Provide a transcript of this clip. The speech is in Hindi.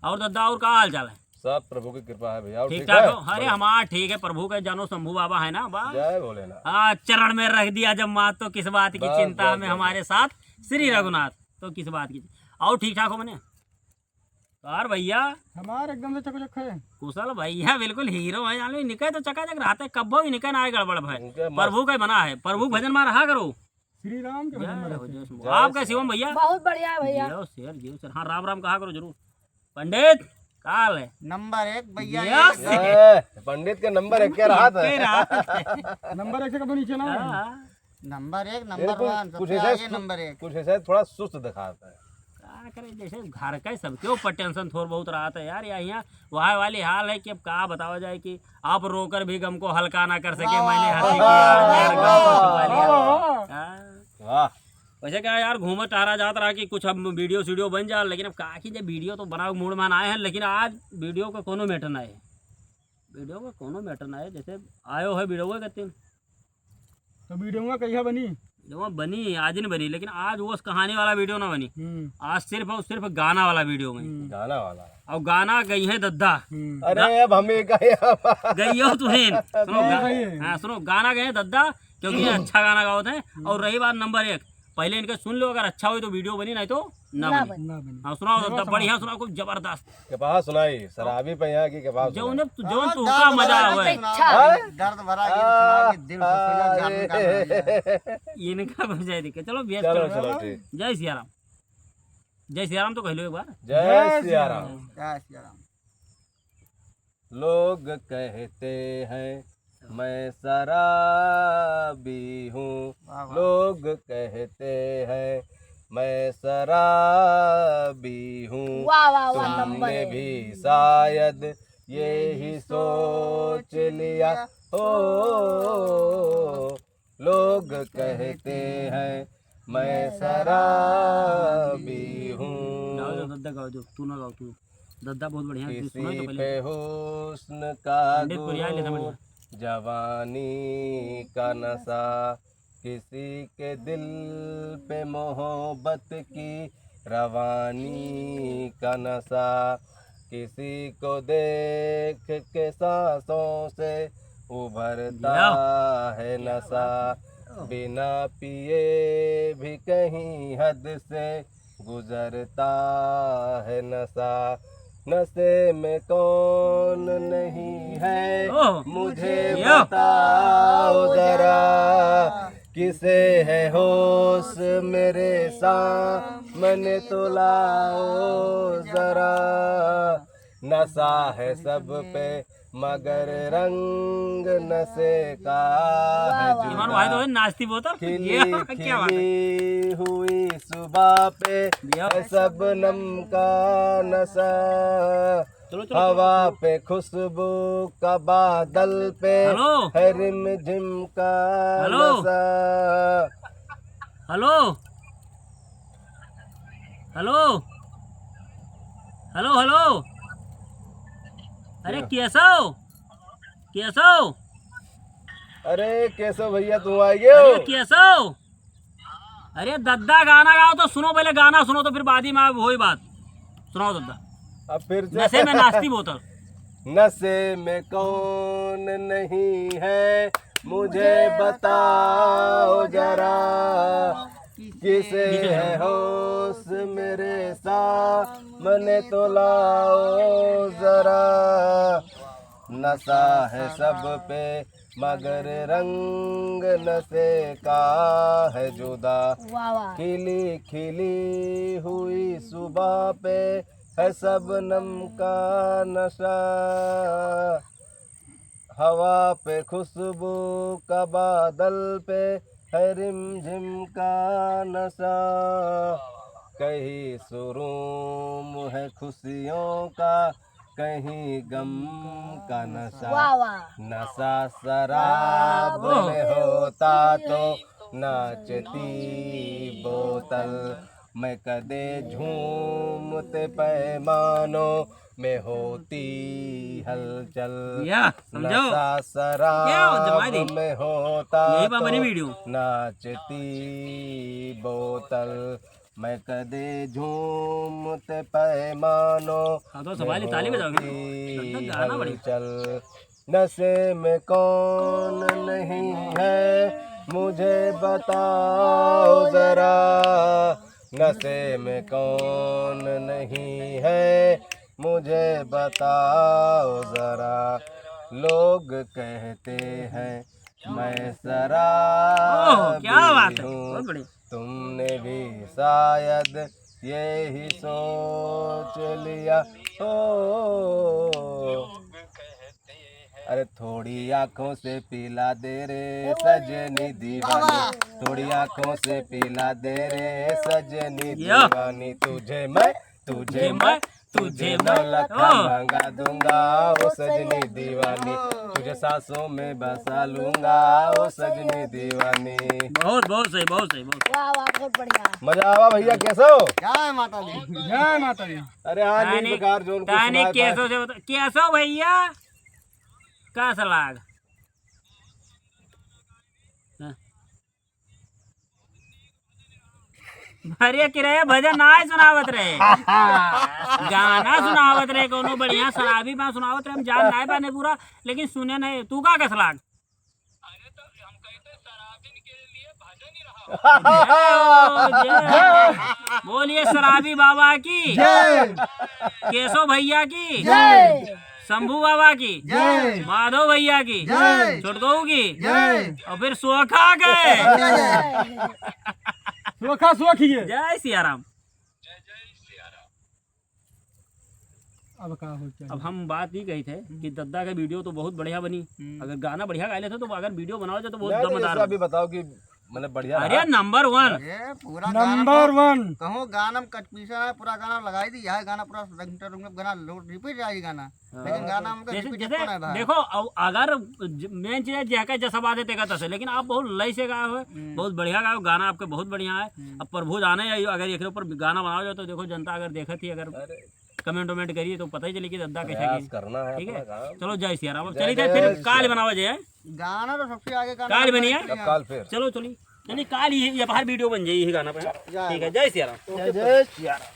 और दादा और का हाल चाल है? सब प्रभु की कृपा है भैया। और ठीक ठीक ठाक है? हो? अरे हमारा ठीक है, प्रभु का जानो शंभू बाबा है ना, वाह। जय भोलेनाथ। हाँ, चरण में रख दिया जब मात तो किस बात की बस, चिंता बस, में बस, हमारे साथ श्री रघुनाथ, तो किस बात की। और ठीक ठाक हो मने? और भैया हमारे एकदम से चकचक है। कुशल भैया बिल्कुल हीरो है, जान लो निकल तो चकाचक रहते, कब्बो भी निकल आए गड़बड़ है। उनके मस्त- प्रभु का बना है, प्रभु भजन में रहा करो। श्री राम के भजन में जय हो, रहते जय हैं। शंभू। आप कैसे हो भैया? बहुत बढ़िया है भैया। जियो शेर, जियो शेर। हाँ, राम राम कहा करो जरूर। पंडित काल है नंबर 1 भैया। जियो शेर। जय, पंडित के नंबर 1 के राहत के है। रात। नंबर 1 से कभी नीचे ना है। हाँ, नंबर 1 ये नंबर 1 कुछ सबसे ऐसा आगे नंबर 1। कुछ ऐसा थोड़ा सुस्त दिखाता है। क्या करे, जैसे घर का सबके ऊपर टेंशन थोड़ा बहुत रहा था यार। यहाँ वह वाली हाल है कि अब कहा बतावा जाए कि आप रोकर भी गम को हल्का ना कर सके, मैंने हंसी किया, मेरे गम को छुपा लिया। हाँ। वाह, वैसे क्या यार, घूम टहरा जाता रहा कि कुछ अब वीडियो बन जाए, लेकिन अब कहा कि जब वीडियो तो बनाओ मूड में आए हैं, लेकिन आज वीडियो का कोनो मैटर ना है। वीडियो का कोनो मैटर ना है, जैसे आयो है वीडियो कहते हैं तो वीडियो में कहिया बनी। जो बनी आज नहीं बनी, लेकिन आज वो उस कहानी वाला वीडियो ना बनी। आज सिर्फ और सिर्फ गाना वाला वीडियो में। गाना वाला। और गाना गई है दद्दा। अरे अब हमें कहा गई हो तुहें सुनो सही है। हाँ सुनो, गाना गए हैं दद्दा, क्योंकि ये अच्छा गाना गाते हैं। और रही बात नंबर 1, पहले इनके सुन लो, अगर अच्छा हो तो वीडियो बनी, नहीं तो ना बनी। ना बनी। हाँ सुनाओ दद्दा, बढ़िया सुनाओ, खूब जबरदस्त। कपास सुनाई शराबी पे यहाँ की कपास जो सुनाई। उन्हें जो तुका मजा आवे, दर्द भरा गीत सुना के दिल खुश हो जाए, जान का भैया। इनका बजाय दिखे। चलो बेस चलो करो। चलो ठीक। जय सिया राम। जय सिया राम तो कह लो एक बार। जय सिया राम। जय श्री राम। लोग कहते हैं मैं शराबी हूँ, वाह, वाह। लोग कहते हैं मैं शराबी हूँ। वाह वाह वाह, नंबर तुमने 1। भी शायद यही सोच लिया हो। लोग कहते हैं मैं शराबी गाओ हूँ। जो दद्दा गाओ, जो तू ना गाओ, तू दद्दा बहुत बढ़िया तू सुनो किसी तो पे पहले। हुस्न का पंडित पुरिया लेता बढ़िया। गुरूर, जवानी का नशा, किसी के दिल पे मोहब्बत की रवानी का नशा, किसी को देख के सांसों से उभरता है नशा, बिना पिए भी कहीं हद से गुजरता है नशा। नशे में कौन नहीं है ओह, मुझे यो। बताओ जरा, किसे है होश मेरे सामने तो लाओ जरा। नशा है सब पे मगर रंग नशे का है वाह, ईमान भाई तो जुदा। है नाचती बोतल। खिली ये क्या बात है। खिली हुई सुबह पे दिया। है शबनम का नशा, चलो चलो। हवा पे खुशबू का बादल पे हेलो है रिमझिम का हेलो। नशा। Hello hello hello hello. अरे कैसा हो, कैसा हो? अरे कैसे भैया तुम आ गए हो? अरे कैसा हो? अरे दद्दा गाना गाओ तो सुनो, पहले गाना सुनो तो फिर बाद ही में आप वही बात सुनाओ दद्दा। अब फिर नशे से में नाचती बोतल। नशे में कौन नहीं है मुझे बताओ जरा, किसे है होश मेरे सामने तो लाओ जरा। नशा है सब पे मगर रंग नशे का है जुदा। वाह वाह। खिली खिली हुई सुबह पे है शबनम का नशा, हवा पे खुशबू का बादल पे है रिमझिम का नशा। कहीं सुरूम है खुशियों का, कहीं गम का नशा। वाह वाह। नशा शराब में होता तो नाचती बोतल, मैं कदे झूमते पैमानों में होती हलचल। या समझो नशा क्या हो जमाई दी? शराब में होता यही बात बनी तो वीडियो। नाचती बोतल, मैं कदे झूमते पैमानों हाँ तो सवाल ताली बजाओगे की गाना बड़ी हलचल नशे में कौन नहीं है मुझे बताओ जरा नशे में कौन नहीं है मुझे बताओ जरा लोग कहते हैं मैं ओह, शराबी क्या बात है हूँ बहुत बढ़िया तुमने भी शायद यही सोच लिया हो अरे थोड़ी आंखों से पिला दे रे सजनी दीवानी थोड़ी आंखों से पिला दे रे सजनी दीवानी तुझे मैं नौलखा मांगा दूंगा ओ सजनी दीवानी तुझे सांसों में बसा लूंगा ओ सजनी दीवानी बहुत बहुत सही बहुत सही बहुत वाह वाह बहुत बढ़िया। मजा आवा भैया कैसे हो जय माता दी। जय माता दी। अरे हाँ नील बेकार जो उनको कहानी सुनाए पाए। कैसो से बता कैसो भैया का सलाग भरिया किराया भजन ना सुनावत रहे गाना सुनावत रहे कोनो बढ़िया शराबी बा सुनावत रहे हम जान ना पाने पूरा लेकिन सुने नहीं तू का कसलाग बोलिए शराबी बाबा की केशव भैया की शंभू बाबा की माधव भैया की छुटकू की और फिर सोखा के सोखा सोखिए। जय सिया राम। अब का हो चाहिए। अब हम बात ही कही थे कि दद्दा का वीडियो तो बहुत बढ़िया बनी अगर गाना बढ़िया गा लेते तो अगर वीडियो बनाओ तो बहुत नहीं, तो दमदार जैसे अभी बताओ कि मतलब बढ़िया अरे रहा। नंबर 1 ये पूरा नंबर 1 कहो गाना में कटपीसा है पूरा गाना लगाई दी है गाना पूरा गाना रिपीट जाएगी गाना लेकिन गाना में जैसे रिपीट जैसे कौन है भाई देखो अगर मेन चीज है जैका जैसा बात है तसे लेकिन आप बहुत लय से गाए हुए बहुत बढ़िया गाए हो गाना आपके बहुत बढ़िया है अब प्रभु जाने अगर एक ऊपर गाना बनाओ जाए तो देखो जनता अगर देखत ही अगर कमेंट वमेंट करिए तो पता ही चले कि दद्दा कैसा प्रयास की करना है ठीक है अपना काम। चलो जय सिया राम चलिए फिर काल बनावा जाए गाना तो सबसे आगे गाना काल बनिए अब काल फिर चलो चलिए यानी काल ये बाहर वीडियो बन जाइए गाना पे ठीक है जय सिया राम जय सिया राम।